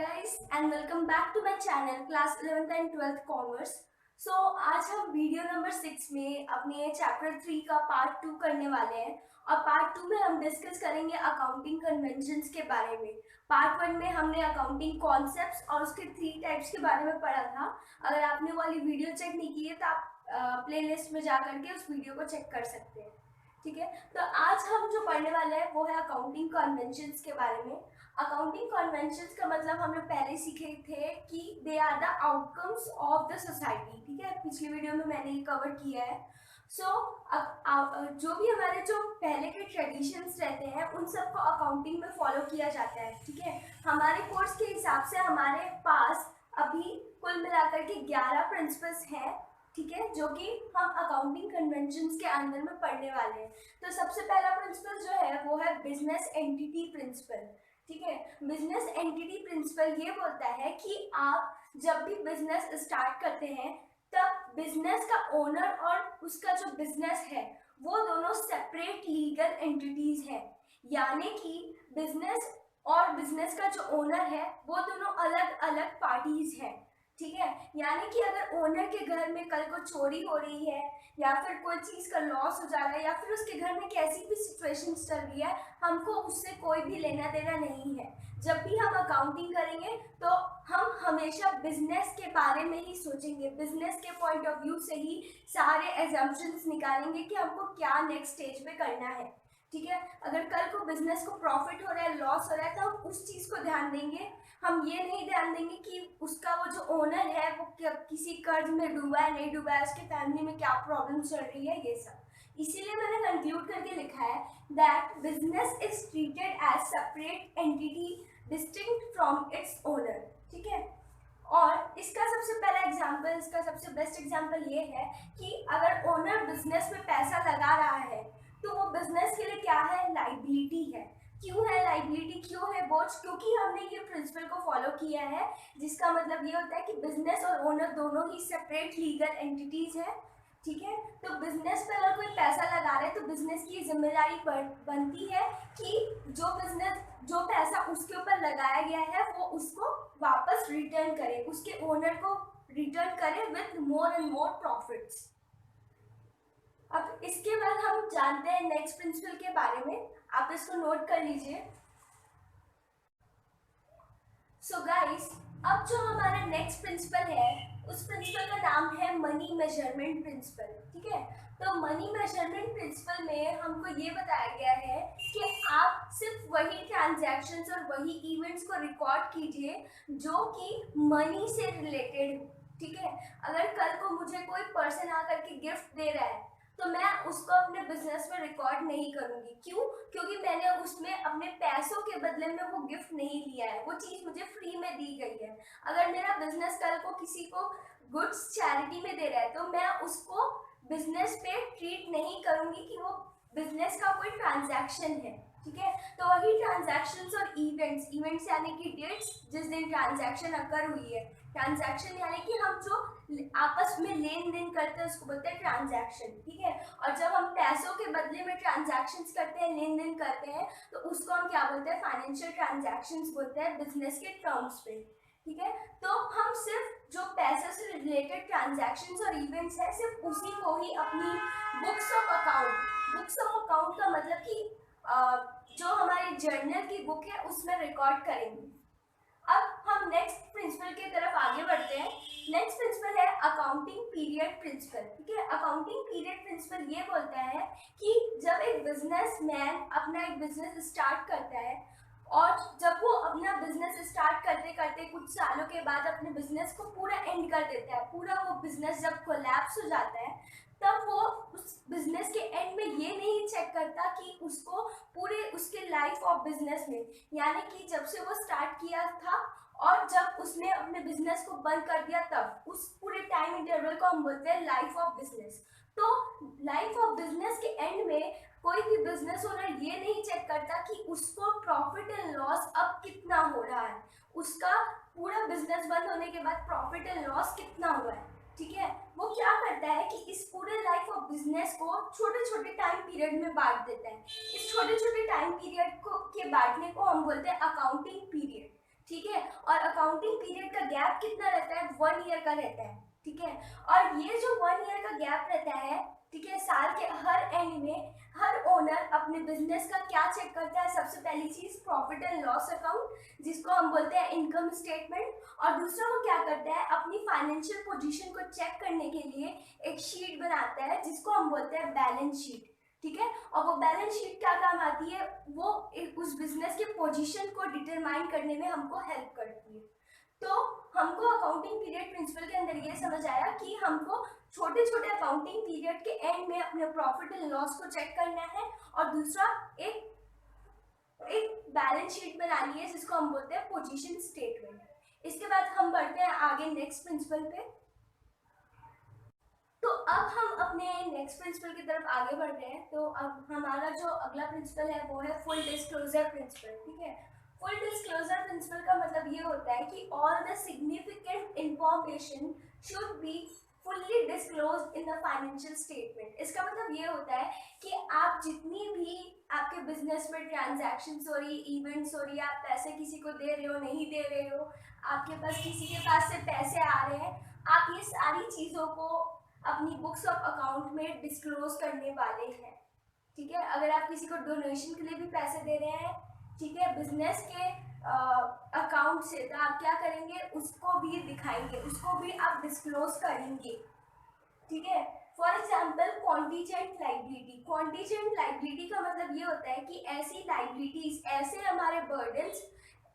guys and welcome back to my channel class 11th and 12th commerce. आज हम video number 6 में अपने chapter 3 का पार्ट 2 करने वाले हैं और पार्ट 2 में हम डिस्कस करेंगे अकाउंटिंग कन्वेंशंस के बारे में। पार्ट 1 में हमने अकाउंटिंग कॉन्सेप्ट्स और उसके 3 टाइप्स के बारे में पढ़ा था। अगर आपने वाली वीडियो चेक नहीं की है तो आप प्लेलिस्ट में जा करके उस वीडियो को चेक कर सकते हैं। ठीक है, तो आज हम जो पढ़ने वाले हैं वो है अकाउंटिंग कन्वेंशंस के बारे में। अकाउंटिंग कन्वेंशंस का मतलब हम लोग पहले सीखे थे कि they are the outcomes of the society. ठीक है, पिछली वीडियो में मैंने ये कवर किया है। जो भी हमारे जो पहले के ट्रेडिशंस रहते हैं उन सबको अकाउंटिंग में फॉलो किया जाता है। ठीक है, हमारे कोर्स के हिसाब से हमारे पास अभी कुल मिलाकर के 11 प्रिंसिपल्स हैं। ठीक है, जो कि हम अकाउंटिंग कन्वेंशंस के अंदर में पढ़ने वाले हैं। तो सबसे पहला प्रिंसिपल जो है वो है बिजनेस एंटिटी प्रिंसिपल। ठीक है, बिजनेस एंटिटी प्रिंसिपल ये बोलता है कि आप जब भी बिजनेस स्टार्ट करते हैं तब बिजनेस का ओनर और उसका जो बिजनेस है वो दोनों सेपरेट लीगल एंटिटीज हैं। यानी कि बिजनेस और बिजनेस का जो ओनर है वो दोनों अलग अलग पार्टीज हैं। ठीक है, यानी कि अगर ओनर के घर में कल को चोरी हो रही है या फिर कोई चीज़ का लॉस हो जा रहा है या फिर उसके घर में कैसी भी सिचुएशन चल रही है, हमको उससे कोई भी लेना देना नहीं है। जब भी हम अकाउंटिंग करेंगे तो हम हमेशा बिजनेस के बारे में ही सोचेंगे, बिजनेस के पॉइंट ऑफ व्यू से ही सारे एजम्पशंस निकालेंगे कि हमको क्या नेक्स्ट स्टेज पे करना है। ठीक है, अगर कल को बिजनेस को प्रॉफिट हो रहा है, लॉस हो रहा है, तो हम उस चीज़ को ध्यान देंगे। हम ये नहीं ध्यान देंगे कि उसका वो जो ओनर है वो किसी कर्ज में डूबा है नहीं डूबा है, उसके फैमिली में क्या प्रॉब्लम चल रही है, ये सब। इसीलिए मैंने कंक्लूड करके लिखा है that business is treated as separate entity distinct from its owner. ठीक है, और इसका सबसे पहला एग्जाम्पल, इसका सबसे बेस्ट एग्जाम्पल ये है कि अगर ओनर बिजनेस में पैसा लगा रहा है तो वो बिजनेस के लिए क्या है, लाइबिलिटी है। क्यों है लाइबिलिटी, क्यों है बोझ? क्योंकि हमने ये प्रिंसिपल को फॉलो किया है, जिसका मतलब ये होता है कि बिजनेस और ओनर दोनों ही सेपरेट लीगल एंटिटीज है। ठीक है, तो बिजनेस पे अगर कोई पैसा लगा रहा है तो बिजनेस की जिम्मेदारी बनती है कि जो पैसा उसके ऊपर लगाया गया है वो उसको वापस रिटर्न करे, उसके ओनर को रिटर्न करे with more and more profits. अब इसके बाद हम जानते हैं नेक्स्ट प्रिंसिपल के बारे में, आप इसको नोट कर लीजिए। सो गाइस, अब जो हमारा नेक्स्ट प्रिंसिपल है उस प्रिंसिपल का नाम है मनी मेजरमेंट प्रिंसिपल। ठीक है, तो मनी मेजरमेंट प्रिंसिपल में हमको ये बताया गया है कि आप सिर्फ वही ट्रांजैक्शंस और वही इवेंट्स को रिकॉर्ड कीजिए जो कि मनी से रिलेटेड। ठीक है, अगर कल को मुझे कोई पर्सन आकर के गिफ्ट दे रहा है तो मैं उसको अपने बिजनेस में रिकॉर्ड नहीं करूंगी। क्यों? क्योंकि मैंने उसमें अपने पैसों के बदले में वो गिफ्ट नहीं लिया है, वो चीज़ मुझे फ्री में दी गई है। अगर मेरा बिजनेस कल को किसी को गुड्स चैरिटी में दे रहा है तो मैं उसको बिजनेस पे ट्रीट नहीं करूंगी कि वो बिजनेस का कोई ट्रांजैक्शन है। ठीक है, तो वही ट्रांजैक्शंस और इवेंट्स यानी कि डेट्स जिस दिन ट्रांजैक्शन अकर हुई है, ट्रांजैक्शन यानी कि हम जो आपस में लेन देन करते हैं उसको बोलते हैं ट्रांजैक्शन। ठीक है, और जब हम पैसों के बदले में ट्रांजैक्शंस करते हैं, लेन देन करते हैं, तो उसको हम क्या बोलते हैं, फाइनेंशियल ट्रांजैक्शंस बोलते हैं बिजनेस के टर्म्स पे। ठीक है, तो हम सिर्फ जो पैसे से रिलेटेड ट्रांजैक्शंस और इवेंट्स है सिर्फ उसी को ही अपनी बुक्स ऑफ अकाउंट का मतलब कि जो हमारी जर्नल की बुक है उसमें रिकॉर्ड करेंगे। अब हम नेक्स्ट प्रिंसिपल की तरफ आगे बढ़ते हैं। नेक्स्ट प्रिंसिपल है अकाउंटिंग पीरियड प्रिंसिपल। ठीक है, अकाउंटिंग पीरियड प्रिंसिपल ये बोलता है कि जब एक बिजनेसमैन अपना एक बिजनेस स्टार्ट करता है और जब वो अपना बिजनेस स्टार्ट करते करते कुछ सालों के बाद अपने बिजनेस को पूरा एंड कर देता है, पूरा वो बिजनेस जब कोलैप्स हो जाता है तब वो उस बिजनेस के एंड में ये नहीं चेक करता कि उसको पूरे उसके लाइफ ऑफ बिजनेस में, यानी कि जब से वो स्टार्ट किया था और जब उसने अपने बिजनेस को बंद कर दिया तब उस पूरे टाइम इंटरवल को हम बोलते हैं लाइफ ऑफ बिजनेस। तो लाइफ ऑफ बिजनेस के एंड में कोई भी बिजनेस ओनर ये नहीं चेक करता कि उसको प्रॉफिट एंड लॉस अब कितना हो रहा है, उसका पूरा बिजनेस बंद होने के बाद प्रॉफिट एंड लॉस कितना हुआ है। ठीक है, वो क्या करता है कि इस पूरे लाइफ ऑफ बिजनेस को छोटे छोटे टाइम पीरियड में बांट देता है। इस छोटे छोटे टाइम पीरियड को के बांटने को हम बोलते हैं अकाउंटिंग पीरियड। ठीक है, और अकाउंटिंग पीरियड का गैप कितना रहता है, 1 ईयर का रहता है, ठीक है। और ये जो 1 ईयर का गैप रहता है, ठीक है, साल के हर एंड में हर ओनर अपने बिजनेस का क्या चेक करता है, सबसे पहली चीज प्रॉफिट एंड लॉस अकाउंट जिसको हम बोलते हैं इनकम स्टेटमेंट, और दूसरा वो क्या करता है, अपनी फाइनेंशियल पोजीशन को चेक करने के लिए एक शीट बनाता है जिसको हम बोलते हैं बैलेंस शीट, ठीक है। और वो बैलेंस शीट क्या काम आती है, वो उस बिजनेस के पोजीशन को डिटरमाइन करने में हमको हेल्प करती है। तो हमको अकाउंटिंग पीरियड प्रिंसिपल के अंदर ये समझ आया कि हमको छोटे छोटे अकाउंटिंग पीरियड के एंड में अपने प्रॉफिट एंड लॉस को चेक करना है, और दूसरा एक बैलेंस शीट बनानी है जिसको हम बोलते हैं पोजीशन स्टेटमेंट। इसके बाद हम बढ़ते हैं आगे नेक्स्ट प्रिंसिपल पे। तो अब हम अपने नेक्स्ट प्रिंसिपल की तरफ आगे बढ़ रहे हैं। तो अब हमारा जो अगला प्रिंसिपल है वो है फुल डिस्क्लोजर प्रिंसिपल, ठीक है। फुल डिस्क्लोजर प्रिंसिपल का मतलब ये होता है कि all the significant information should be fully disclose in the financial statement. इसका मतलब ये होता है कि आप जितनी भी आपके बिजनेस में ट्रांजैक्शंस हो रही, इवेंट्स हो रही, आप पैसे किसी को दे रहे हो, नहीं दे रहे हो, आपके पास किसी के पास से पैसे आ रहे हैं, आप ये सारी चीज़ों को अपनी बुक्स ऑफ अकाउंट में डिस्क्लोज करने वाले हैं, ठीक है। अगर आप किसी को डोनेशन के लिए भी पैसे दे रहे हैं, ठीक है, बिजनेस के अकाउंट से, तो आप क्या करेंगे, उसको भी दिखाएंगे, उसको भी आप डिस्क्लोज करेंगे, ठीक है। For example contingent liability. Contingent liability का मतलब ये होता है कि ऐसी लाइबिलिटीज, ऐसे हमारे बर्डन्स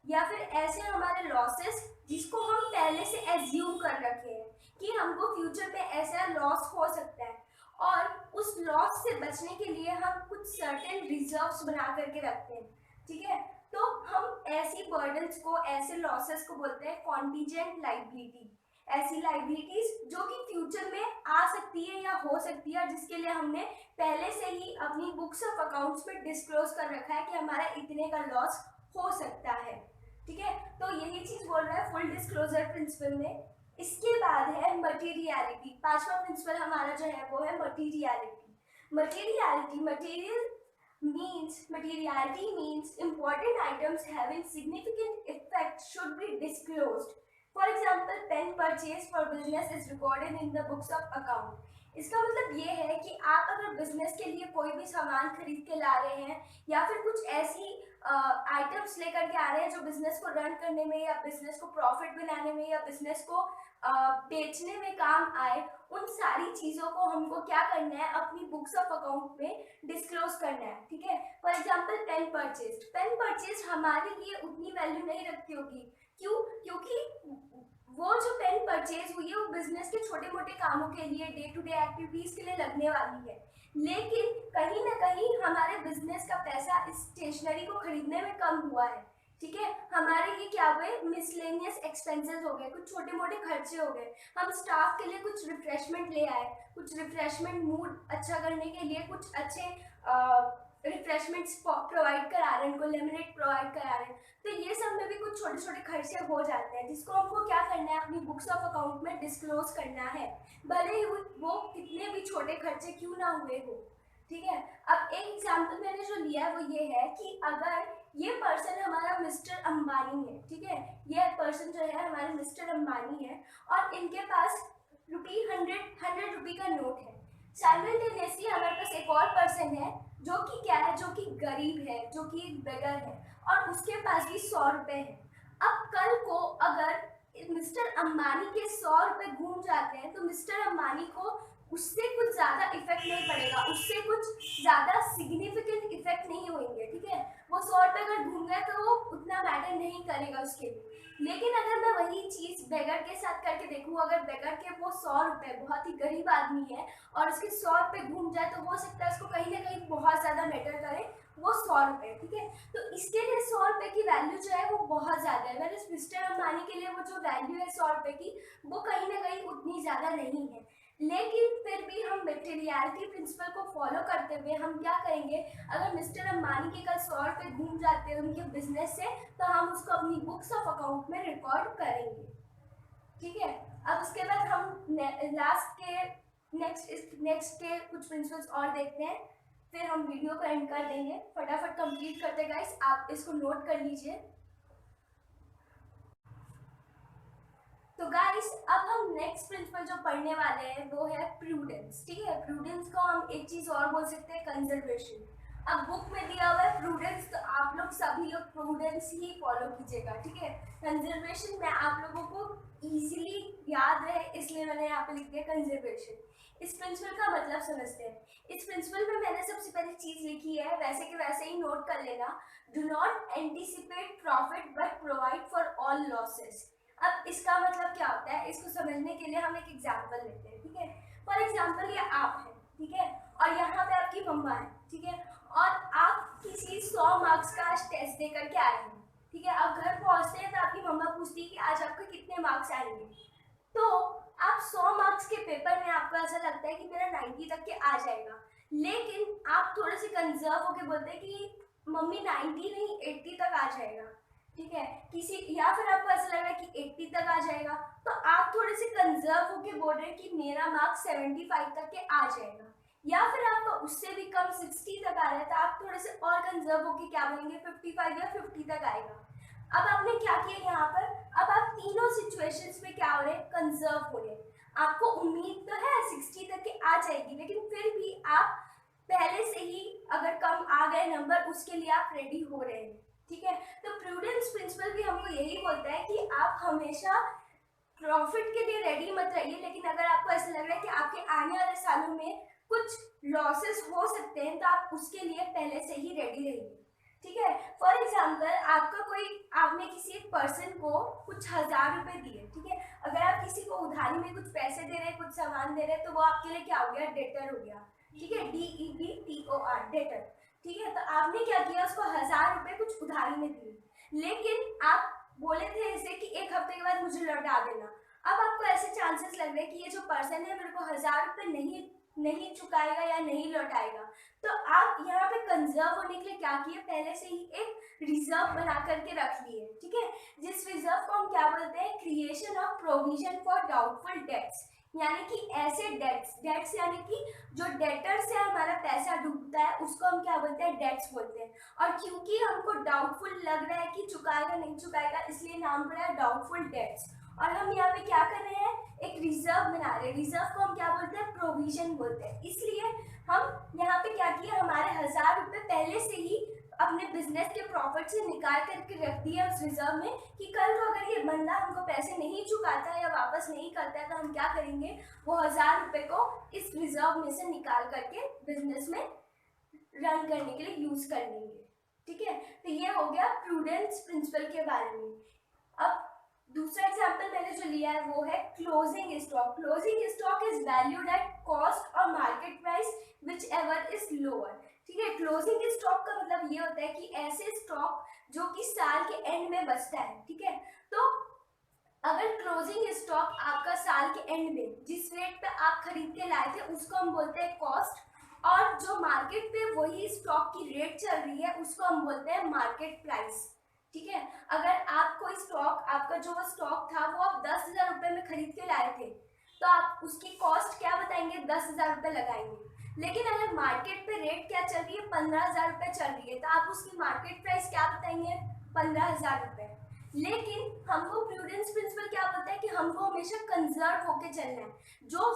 या फिर ऐसे हमारे लॉसेस जिसको हम पहले से एज्यूम कर रखे हैं कि हमको फ्यूचर में ऐसा लॉस हो सकता है, और उस लॉस से बचने के लिए हम कुछ सर्टेन रिजर्व्स बना करके रखते हैं, ठीक है। तो हम ऐसी बर्डन्स को, ऐसे लॉसेस को बोलते हैं कॉन्टीजेंट लाइबिलिटी। ऐसी लाइबिलिटीज जो कि फ्यूचर में आ सकती है या हो सकती है, जिसके लिए हमने पहले से ही अपनी बुक्स ऑफ अकाउंट्स में डिस्क्लोज कर रखा है कि हमारा इतने का लॉस हो सकता है, ठीक है। तो यही चीज बोल रहा है फुल डिस्क्लोजर प्रिंसिपल में। इसके बाद है मटीरियलिटी। पांचवा प्रिंसिपल हमारा जो है वो है materiality. Materiality means important items having significant effect should be disclosed. For example, pen purchase for business is recorded in the books of account. इसका मतलब ये है कि आप अगर बिजनेस के लिए कोई भी सामान खरीद के ला रहे हैं, या फिर कुछ ऐसी आइटम्स लेकर के आ रहे हैं जो बिजनेस को रन करने में, या बिजनेस को प्रॉफिट बनाने में, या बिजनेस को बेचने में काम आए, उन सारी चीज़ों को हमको क्या करना है, अपनी बुक्स ऑफ अकाउंट में डिस्क्लोज करना है, ठीक है। फॉर एग्जाम्पल पेन परचेज हमारे लिए उतनी वैल्यू नहीं रखती होगी, क्यों, क्योंकि वो जो पेन परचेज हुई है वो बिजनेस के छोटे मोटे कामों के लिए, डे टू डे एक्टिविटीज के लिए लगने वाली है, लेकिन कहीं ना कहीं हमारे बिजनेस का पैसा इस स्टेशनरी को खरीदने में कम हुआ है, ठीक है। हमारे ये क्या हुए, मिसलेनियस एक्सपेंसेस हो गए, कुछ छोटे मोटे खर्चे हो गए, हम स्टाफ के लिए कुछ रिफ्रेशमेंट ले आए, कुछ रिफ्रेशमेंट मूड अच्छा करने के लिए कुछ अच्छे रिफ्रेशमेंट्स प्रोवाइड करा रहे हैं, उनको लेमिनेट प्रोवाइड करा रहे हैं, तो ये सब में भी कुछ छोटे छोटे खर्चे हो जाते हैं जिसको हमको क्या करना है, अपनी बुक्स ऑफ अकाउंट में डिस्क्लोज करना है, भले ही वो कितने भी छोटे खर्चे क्यों ना हुए हो, ठीक है। अब एक एग्जाम्पल मैंने जो लिया है वो ये है कि अगर ये पर्सन हमारा मिस्टर अंबानी है, ठीक है, ये पर्सन जो है हमारे मिस्टर अंबानी है, और इनके पास ₹100 रुपये का नोट है। साइमल्टेनियसली हमारे पास एक और पर्सन है जो कि क्या है, जो कि गरीब है, जो कि एक बेगर है, और उसके पास भी 100 रुपये है। अब कल को अगर मिस्टर अंबानी के 100 रुपये घूम जाते हैं तो मिस्टर अंबानी को उससे कुछ ज़्यादा इफेक्ट नहीं पड़ेगा, उससे कुछ ज़्यादा सिग्निफिकेंट इफेक्ट नहीं होंगे, ठीक है। वो 100 रुपये अगर घूम गए तो वो उतना मैटर नहीं करेगा उसके लिए। लेकिन अगर मैं वही चीज़ बेगर के साथ करके देखूँ, अगर बेगर के वो 100 रुपये, बहुत ही गरीब आदमी है, और उसके 100 रुपये घूम जाए, तो हो सकता है उसको कहीं ना कहीं बहुत ज़्यादा मैटर करे वो 100 रुपये, ठीक है। तो इसके लिए 100 रुपये की वैल्यू जो है वो बहुत ज़्यादा है, वैसे मिस्टर अंबानी के लिए वो जो वैल्यू है 100 रुपये की, वो कहीं ना कहीं उतनी ज़्यादा नहीं है। लेकिन फिर भी हम मटेरियलिटी प्रिंसिपल को फॉलो करते हुए हम क्या करेंगे, अगर मिस्टर अंबानी के कल 100 रुपये घूम जाते हैं उनके बिजनेस से, तो हम उसको अपनी बुक्स ऑफ अकाउंट में रिकॉर्ड करेंगे, ठीक है। अब उसके बाद हम लास्ट के नेक्स्ट के कुछ प्रिंसिपल्स और देखते हैं, फिर हम वीडियो को एंड कर देंगे। फटाफट कंप्लीट करते गाइस, आप इसको नोट कर लीजिए। गाइस अब हम नेक्स्ट प्रिंसिपल जो पढ़ने वाले हैं वो है प्रूडेंस। ठीक है, प्रूडेंस को हम एक चीज और बोल सकते हैं कंजर्वेशन। अब बुक में दिया हुआ है प्रूडेंस, तो आप लोग सभी लोग प्रूडेंस ही फॉलो कीजिएगा। ठीक है, कंजर्वेशन में आप लोगों को इजीली याद रहे इसलिए मैंने यहाँ पे लिख दिया कंजर्वेशन। इस प्रिंसिपल का मतलब समझते हैं। इस प्रिंसिपल में मैंने सबसे पहली चीज लिखी है, वैसे के वैसे ही नोट कर लेना, do not anticipate profit but provide for all losses. अब इसका मतलब क्या होता है, इसको समझने के लिए हम एक एग्जांपल लेते हैं। ठीक है, फॉर एग्जांपल ये आप हैं, ठीक है, और यहाँ पे आपकी मम्मा है, ठीक है, और आप किसी 100 मार्क्स का आज टेस्ट दे करके आए हैं। ठीक है, अब घर पहुँचते हैं तो आपकी मम्मा पूछती है कि आज आपके कितने मार्क्स आएंगे। तो आप 100 मार्क्स के पेपर में आपको ऐसा लगता है कि मेरा 90 तक के आ जाएगा, लेकिन आप थोड़े से कंजर्व होके बोलते हैं कि मम्मी 90 नहीं 80 तक आ जाएगा। ठीक है, किसी या फिर आपको ऐसा लग रहा है कि 80 तक आ जाएगा, तो आप थोड़े से कंजर्व होके बोल रहे हैं कि मेरा मार्क्स 75 तक के आ जाएगा, या फिर आपका उससे भी कम 60 तक आ रहा है, तो आप थोड़े से और कंजर्व होके क्या बोलेंगे 55 या 50 तक आएगा। अब आपने क्या किया यहाँ पर, अब आप तीनों सिचुएशंस में क्या हो रहे हैं, कंजर्व हो रहे हैं। आपको उम्मीद तो है 60 तक के आ जाएगी, लेकिन फिर भी आप पहले से ही अगर कम आ गए नंबर उसके लिए आप रेडी हो रहे हैं। ठीक है, तो प्रूडेंस प्रिंसिपल भी हमको यही बोलता है कि आप हमेशा प्रॉफिट के लिए रेडी मत रहिए, लेकिन अगर आपको ऐसा लग रहा है कि आपके आने वाले सालों में कुछ लॉसेस हो सकते हैं तो आप उसके लिए पहले से ही रेडी रहिए। ठीक है, फॉर एग्जाम्पल आपने किसी एक पर्सन को कुछ 1000 रुपए दिए। ठीक है, अगर आप किसी को उधारी में कुछ पैसे दे रहे हैं, कुछ सामान दे रहे हैं, तो वो आपके लिए क्या हो गया, डेटर हो गया। ठीक है, DEBTOR डेटर। ठीक है, तो आपने क्या किया, उसको 1000 रुपए कुछ उधारी में दिए, लेकिन आप बोले थे इसे कि एक हफ्ते के बाद मुझे लौटा देना। अब आपको ऐसे चांसेस लग रहे हैं कि ये जो पर्सन है मेरे को 1000 रुपए नहीं चुकाएगा या नहीं लौटाएगा, तो आप यहाँ पे कंजर्व होने के लिए क्या किए, पहले से ही एक रिजर्व बना करके रख लिए। ठीक है, जिस रिजर्व को हम क्या बोलते हैं, creation of provision for doubtful debts, यानी कि ऐसे डेट्स यानी कि जो डेटर से हमारा पैसा डूबता है उसको हम क्या बोलते हैं, डेट्स बोलते हैं। और क्योंकि हमको डाउटफुल लग रहा है कि चुकाएगा नहीं चुकाएगा, इसलिए नाम पड़ा है डाउटफुल डेट्स। और हम यहाँ पे क्या कर रहे हैं, एक रिजर्व बना रहे हैं। रिजर्व को हम क्या बोलते हैं, प्रोविजन बोलते हैं। इसलिए हम यहाँ पे क्या किया, हमारे 1000 रुपए पहले से ही अपने बिजनेस के प्रॉफिट से निकाल करके रख दिया उस रिजर्व में, कि कल को अगर ये बंदा हमको पैसे नहीं चुकाता या वापस नहीं करता है तो हम क्या करेंगे, वो 1000 रुपए को इस रिजर्व में से निकाल करके बिजनेस में रन करने के लिए यूज कर लेंगे। ठीक है, तो ये हो गया प्रूडेंस प्रिंसिपल के बारे में। अब दूसरा एग्जांपल मैंने जो लिया है वो है closing stock. Closing stock is valued at cost और market price whichever is lower. ठीक है, क्लोजिंग स्टॉक का मतलब ये होता है कि ऐसे स्टॉक जो कि साल के एंड में बचता है। ठीक है, तो अगर क्लोजिंग स्टॉक आपका साल के एंड में जिस रेट पे आप खरीद के लाए थे उसको हम बोलते हैं कॉस्ट, और जो मार्केट पे वही स्टॉक की रेट चल रही है उसको हम बोलते हैं मार्केट प्राइस। ठीक है, अगर आप कोई स्टॉक, आपका जो स्टॉक था वो आप 10,000 रुपए में खरीद के लाए थे, तो आप उसकी कॉस्ट क्या बताएंगे, 10,000 रुपए लगाएंगे। लेकिन अगर मार्केट पे रेट क्या चल रही है, 15,000 रुपए चल रही है, तो आप उसकी मार्केट प्राइस क्या बताएंगे, 15,000 रुपए। लेकिन हमको प्रूडेंस प्रिंसिपल क्या बोलता है कि हमको हमेशा कंजर्व होके चलना है, जो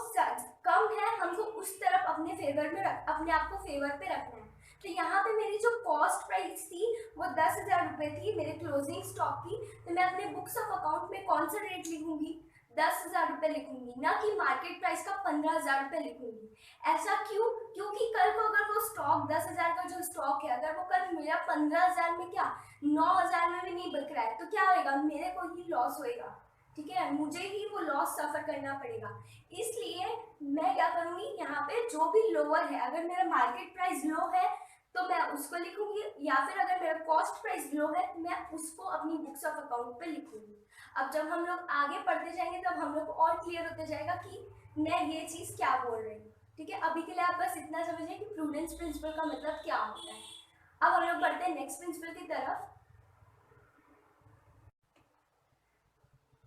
कम है हमको उस तरफ अपने फेवर में अपने आप को फेवर पे रखना है। तो यहाँ पे मेरी जो कॉस्ट प्राइस थी वो 10,000 रुपए थी मेरे क्लोजिंग स्टॉक की, तो मैं अपने बुक्स ऑफ अकाउंट में कौन सा रेट लिखूंगी, 10,000 रुपए लिखूंगी, ना कि मार्केट प्राइस का 15,000 रुपए लिखूंगी। ऐसा क्यों, क्योंकि कल को अगर वो स्टॉक 10,000 का जो स्टॉक है, अगर वो कल मेरा 15,000 में क्या 9,000 में भी नहीं बिक रहा है, तो क्या होएगा, मेरे को ही लॉस होएगा। ठीक है, मुझे ही वो लॉस सफर करना पड़ेगा। इसलिए मैं क्या करूंगी, यहाँ पे जो भी लोअर है, अगर मेरा मार्केट प्राइस लो है तो मैं उसको लिखूंगी, या फिर अगर मेरा कॉस्ट प्राइस लो है तो मैं उसको अपनी बुक्स ऑफ अकाउंट पे लिखूंगी। अब जब हम लोग आगे पढ़ते जाएंगे तब हम लोग को और क्लियर होते जाएगा कि मैं ये चीज़ क्या बोल रही हूँ। ठीक है, अभी के लिए आप बस इतना समझिए कि प्रूडेंस प्रिंसिपल का मतलब क्या होता है। अब हम लोग बढ़ते हैं नेक्स्ट प्रिंसिपल की तरफ।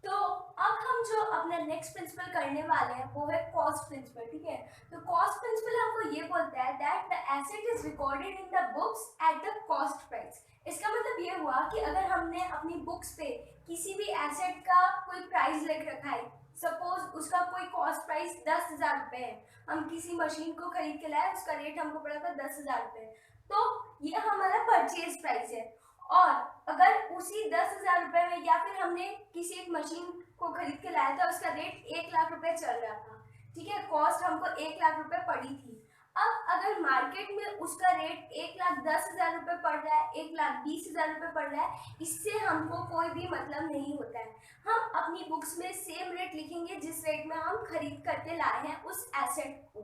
तो अब हम जो अपना नेक्स्ट प्रिंसिपल करने वाले हैं वो है कॉस्ट प्रिंसिपल। ठीक है, तो कॉस्ट प्रिंसिपल हमको ये बोलता है that the asset is recorded in the books at the cost price. इसका मतलब ये हुआ कि अगर हमने अपनी बुक्स पे किसी भी एसेट का कोई प्राइस लिख रखा है, सपोज उसका कोई कॉस्ट प्राइस 10,000 रुपये है, हम किसी मशीन को खरीद के लाए, उसका रेट हमको पड़ा था 10,000 रुपये, तो ये हमारा परचेज प्राइस है। और अगर उसी 10,000 रुपये में या फिर हमने किसी एक मशीन को खरीद के लाया था, उसका रेट 1,00,000 रुपये चल रहा था, ठीक है, कॉस्ट हमको 1,00,000 रुपये पड़ी थी। अब अगर मार्केट में उसका रेट 1,10,000 रुपये पड़ रहा है, 1,20,000 रुपये पड़ रहा है, इससे हमको कोई भी मतलब नहीं होता है। हम अपनी बुक्स में सेम रेट लिखेंगे जिस रेट में हम खरीद करके लाए हैं उस एसेट को,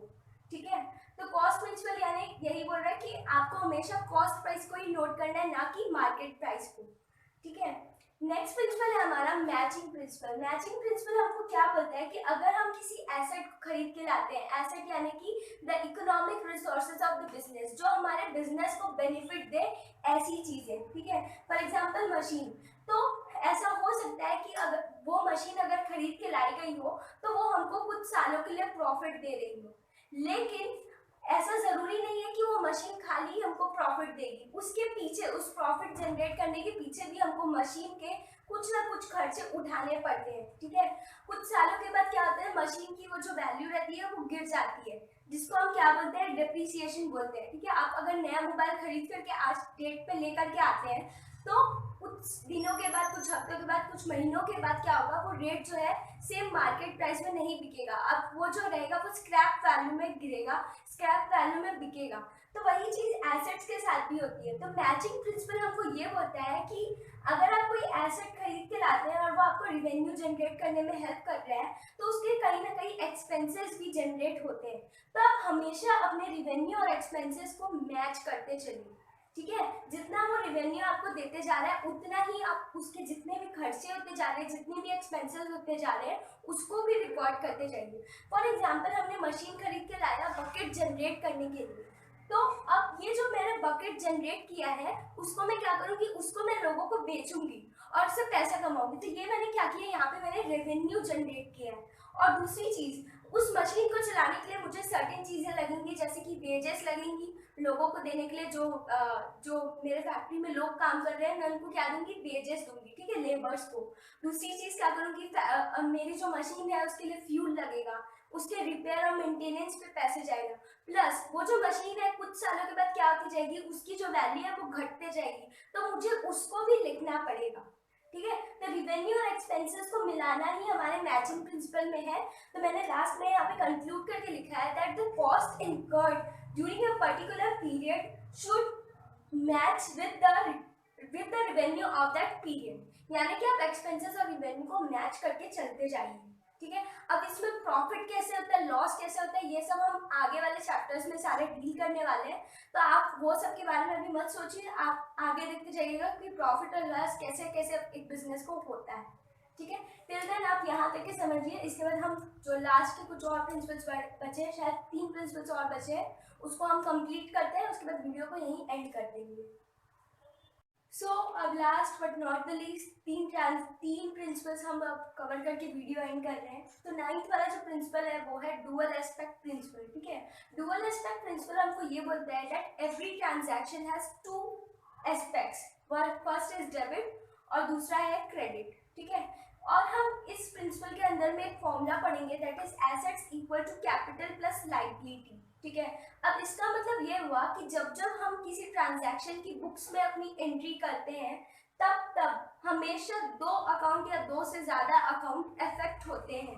ठीक है। तो कॉस्ट प्रिंसिपल यानी यही बोल रहा है कि आपको हमेशा कॉस्ट प्राइस को ही नोट करना है, ना कि मार्केट प्राइस को, ठीक है। नेक्स्ट प्रिंसिपल है हमारा मैचिंग प्रिंसिपल। मैचिंग प्रिंसिपल हमको क्या बोलता है कि अगर हम किसी एसेट को खरीद के लाते हैं, एसेट यानी कि the economic resources of the business, जो हमारे बिजनेस को बेनिफिट दे ऐसी चीजें, ठीक है। फॉर एग्जांपल मशीन, तो ऐसा हो सकता है कि अगर वो मशीन अगर खरीद के लाई गई हो तो वो हमको कुछ सालों के लिए प्रॉफिट दे रही हो, लेकिन ऐसा जरूरी नहीं है कि वो मशीन खाली हमको प्रॉफिट देगी, उसके पीछे, उस प्रॉफिट जनरेट करने के पीछे भी हमको मशीन के कुछ ना कुछ खर्चे उठाने पड़ते हैं, ठीक है। कुछ सालों के बाद क्या होता है, मशीन की वो जो वैल्यू रहती है वो गिर जाती है, जिसको हम क्या बोलते हैं, डिप्रिसिएशन बोलते हैं, ठीक है। आप अगर नया मोबाइल खरीद करके आज डेट पे लेकर के आते हैं, तो कुछ दिनों के बाद, कुछ हफ्तों के बाद, कुछ महीनों के बाद क्या होगा, वो रेट जो है सेम मार्केट प्राइस में नहीं बिकेगा, अब वो जो रहेगा वो स्क्रैप वैल्यू में गिरेगा, स्क्रैप वैल्यू में बिकेगा। तो वही चीज एसेट्स के साथ भी होती है। तो मैचिंग प्रिंसिपल हमको ये बोलता है कि अगर आप कोई एसेट खरीद के लाते हैं और वो आपको रिवेन्यू जनरेट करने में हेल्प कर रहा है, तो उसके कहीं ना कहीं एक्सपेंसेस भी जनरेट होते हैं। तो आप हमेशा अपने रिवेन्यू और एक्सपेंसेस को मैच करते चलिए, ठीक है। जितना वो रिवेन्यू आपको देते जा रहा है, उतना ही आप उसके जितने भी खर्चे होते जा रहे हैं, जितने भी एक्सपेंसेस होते जा रहे हैं, उसको भी रिकॉर्ड करते जाइए। फॉर एग्जांपल हमने मशीन खरीद के लाया बकेट जनरेट करने के लिए, तो अब ये जो मैंने बकेट जनरेट किया है, उसको मैं क्या करूँगी, उसको मैं लोगों को बेचूंगी और उससे पैसा कमाऊंगी। तो ये मैंने क्या किया, यहाँ पे मैंने रेवेन्यू जनरेट किया है। और दूसरी चीज, उस मशीन को चलाने के लिए मुझे सर्टेन चीजें लगेंगी, जैसे कि वेजेस लगेंगी, लोगों को देने के लिए जो मेरे फैक्ट्री में लोग काम कर रहे हैं, मैं उनको क्या दूंगी, वेजेस दूंगी, ठीक है, लेबर्स को। दूसरी चीज क्या करूंगी, मेरी जो मशीन है उसके लिए फ्यूल लगेगा, उसके रिपेयर और मेंटेनेंस पे पैसे जाएगा, प्लस वो जो मशीन है कुछ सालों के बाद क्या होती जाएगी, उसकी जो वैल्यू है वो घटते जाएगी, तो मुझे उसको भी लिखना पड़ेगा, ठीक है। तो रिवेन्यू और एक्सपेंसेस को मिलाना ही हमारे मैचिंग प्रिंसिपल में है। तो मैंने लास्ट में यहाँ पे कंक्लूड करके लिखा है that the cost incurred during a particular period should match with the revenue of that period, यानी कि आप एक्सपेंसेस और रिवेन्यू को मैच करके चलते जाइए, ठीक है। अब इसमें प्रॉफिट कैसे होता है, लॉस कैसे होता है, ये सब हम आगे वाले चैप्टर्स में सारे डील करने वाले हैं, तो आप वो सब के बारे में अभी मत सोचिए, आप आगे देखते जाइएगा कि प्रॉफिट और लॉस कैसे कैसे एक बिजनेस को होता है, ठीक है। टिल देन आप यहाँ तक के समझिए। इसके बाद हम जो लास्ट के कुछ और प्रिंसिपल्स बचे, शायद 3 प्रिंसिपल्स और बचे हैं, उसको हम कंप्लीट करते हैं, उसके बाद वीडियो को यहीं एंड कर देंगे। अब last but not the least, तीन प्रिंसिपल्स हम अब कवर करके वीडियो एंड कर रहे हैं। तो 9th वाला जो प्रिंसिपल है वो है डुअल एस्पेक्ट प्रिंसिपल, ठीक है। डुअल एस्पेक्ट प्रिंसिपल हमको ये बोलता है that every transaction has 2 aspects, first is debit और दूसरा है क्रेडिट, ठीक है। और हम इस प्रिंसिपल के अंदर में एक फॉर्मूला पढ़ेंगे that is assets equal to capital plus liability, ठीक है। अब इसका मतलब ये हुआ कि जब जब हम किसी ट्रांजैक्शन की बुक्स में अपनी एंट्री करते हैं, तब हमेशा 2 अकाउंट या 2 से ज़्यादा अकाउंट अफेक्ट होते हैं,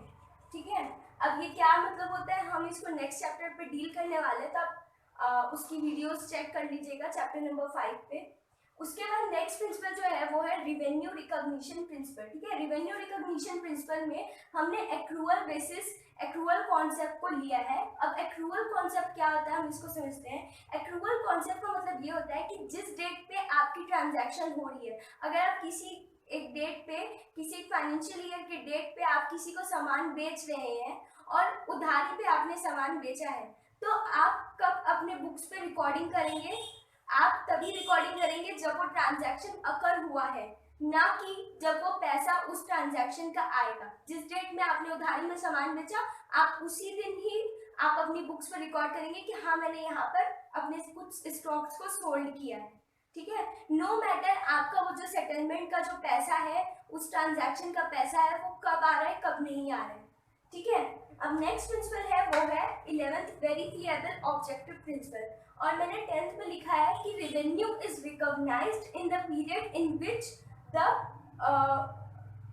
ठीक है। अब ये क्या मतलब होता है, हम इसको नेक्स्ट चैप्टर पे डील करने वाले, तब उसकी वीडियोस चेक कर लीजिएगा चैप्टर नंबर 5 पे। उसके बाद नेक्स्ट प्रिंसिपल जो है वो है रिवेन्यू रिकॉग्निशन प्रिंसिपल, ठीक है। रिवेन्यू रिकॉग्निशन प्रिंसिपल में हमने एक्रूअल बेसिस, एक्रूअल कॉन्सेप्ट को लिया है। अब एक्रूअल कॉन्सेप्ट क्या होता है हम इसको समझते हैं। एक्रूअल कॉन्सेप्ट का मतलब ये होता है कि जिस डेट पे आपकी ट्रांजैक्शन हो रही है, अगर आप किसी एक डेट पे, किसी फाइनेंशियल ईयर के डेट पे आप किसी को सामान बेच रहे हैं और उधारी पे आपने सामान बेचा है, तो आप कब अपने बुक्स पे रिकॉर्डिंग करेंगे, आप तभी रिकॉर्डिंग करेंगे जब वो ट्रांजैक्शन अकर हुआ है, ना कि जब वो पैसा उस ट्रांजैक्शन का आएगा। जिस डेट में आपने उधारी में सामान बेचा, आप उसी दिन ही आप अपनी बुक्स पर रिकॉर्ड करेंगे कि हाँ मैंने यहाँ पर अपने कुछ स्टॉक्स को सोल्ड किया है, ठीक है। नो मैटर आपका वो जो सेटलमेंट का जो पैसा है, उस ट्रांजैक्शन का पैसा है, वो कब आ रहा है कब नहीं आ रहा है, ठीक है। अब नेक्स्ट प्रिंसिपल है वो है 11th वेरिफिएबल ऑब्जेक्टिव प्रिंसिपल, और मैंने 10th में लिखा है कि revenue is recognised in the period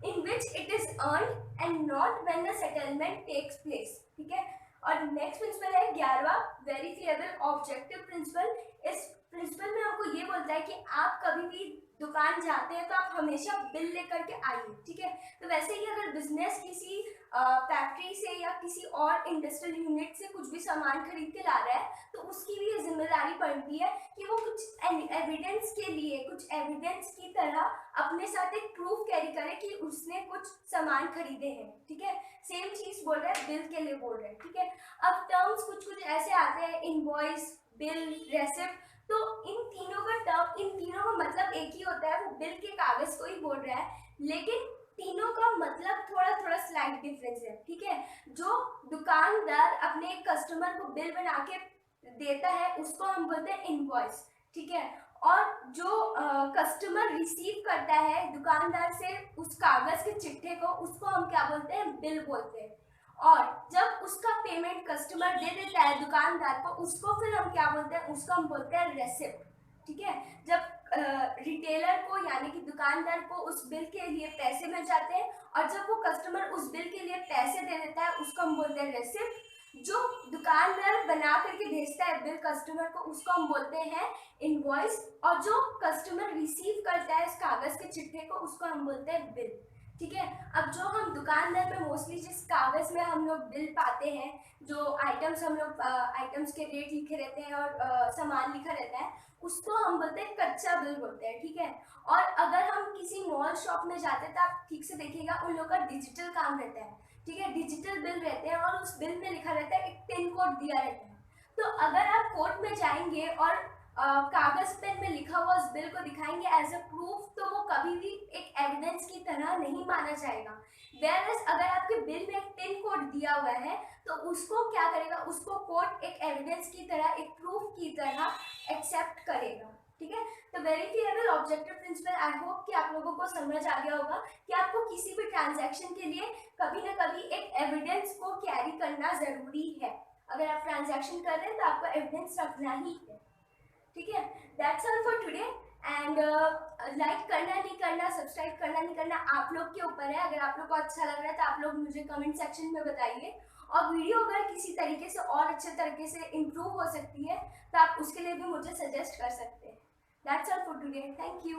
in which it is earned and not when the settlement takes place, ठीक है। और नेक्स्ट प्रिंसिपल है 11वां वेरिफिएबल ऑब्जेक्टिव प्रिंसिपल। इस प्रिंसिपल में आपको ये बोलता है कि आप कभी भी दुकान जाते हैं तो आप हमेशा बिल लेकर के आइए, ठीक है। तो वैसे ही अगर बिजनेस किसी फैक्ट्री से या किसी और इंडस्ट्रियल यूनिट से कुछ भी सामान खरीद के ला रहा है तो उसकी भी ये जिम्मेदारी बनती है कि वो कुछ एविडेंस के लिए, कुछ एविडेंस की तरह अपने साथ एक प्रूफ कैरी करे कि उसने कुछ सामान खरीदे हैं, ठीक है। सेम चीज बोल रहा है, बिल के लिए बोल रहे हैं, ठीक है। अब टर्म्स कुछ कुछ ऐसे आते हैं, इनवॉइस, बिल, रेसिप्ट। तो इन तीनों का मतलब एक ही होता है, वो बिल के कागज को ही बोल रहा है, लेकिन तीनों का मतलब थोड़ा थोड़ा स्लाइट डिफरेंस है, ठीक है। जो दुकानदार अपने कस्टमर को बिल बना के देता है उसको हम बोलते हैं इनवॉइस, ठीक है। और जो कस्टमर रिसीव करता है दुकानदार से उस कागज के चिट्ठे को, उसको हम क्या बोलते हैं, बिल बोलते हैं। और जब उसका पेमेंट कस्टमर दे देता है दुकानदार को, उसको फिर हम क्या बोलते हैं, उसको हम बोलते हैं रेसिप्ट, ठीक है। जब रिटेलर को यानी कि दुकानदार को उस बिल के लिए पैसे मिल जाते हैं और जब वो कस्टमर उस बिल के लिए पैसे दे देता है उसको हम बोलते हैं रेसिप्ट। जो दुकानदार बना करके भेजता है बिल कस्टमर को उसको हम बोलते हैं इनवॉइस, और जो कस्टमर रिसीव करता है इस कागज के चिट्ठे को उसको हम बोलते हैं बिल, ठीक है। अब जो हम दुकानदार में मोस्टली जिस कागज में हम लोग बिल पाते हैं, जो आइटम्स हम लोग आइटम्स के रेट लिखे रहते हैं और सामान लिखा रहता है, उसको हम बोलते हैं कच्चा बिल बोलते हैं, ठीक है। और अगर हम किसी मॉल शॉप में जाते हैं तो आप ठीक से देखिएगा उन लोगों का डिजिटल काम रहता है, ठीक है। डिजिटल बिल रहते हैं और उस बिल में लिखा रहता है, एक पिन कोड दिया रहता है। तो अगर आप कोर्ट में जाएंगे और कागज पेन में लिखा हुआ उस बिल को दिखाएंगे एज अ प्रूफ, तो वो कभी भी एक एविडेंस की तरह नहीं माना जाएगा। वेयरएज अगर आपके बिल में एक पिन कोड दिया हुआ है तो उसको क्या करेगा, उसको कोर्ट एक एविडेंस की तरह, एक प्रूफ की तरह एक्सेप्ट करेगा, ठीक है। तो verifiable objective principle, I hope कि आप लोगों को समझ आ गया होगा कि आपको किसी भी ट्रांजैक्शन के लिए कभी ना कभी एक एविडेंस को कैरी करना जरूरी है। अगर आप ट्रांजैक्शन कर रहे हैं तो आपको एविडेंस रखना ही है, ठीक है। That's all for today. And like करना नहीं करना, सब्सक्राइब करना नहीं करना आप लोग के ऊपर है। अगर आप लोग को अच्छा लग रहा है तो आप लोग मुझे कमेंट सेक्शन में बताइए, और वीडियो अगर किसी तरीके से और अच्छे तरीके से इम्प्रूव हो सकती है तो आप उसके लिए भी मुझे सजेस्ट कर सकते हैं। That's all for today, thank you.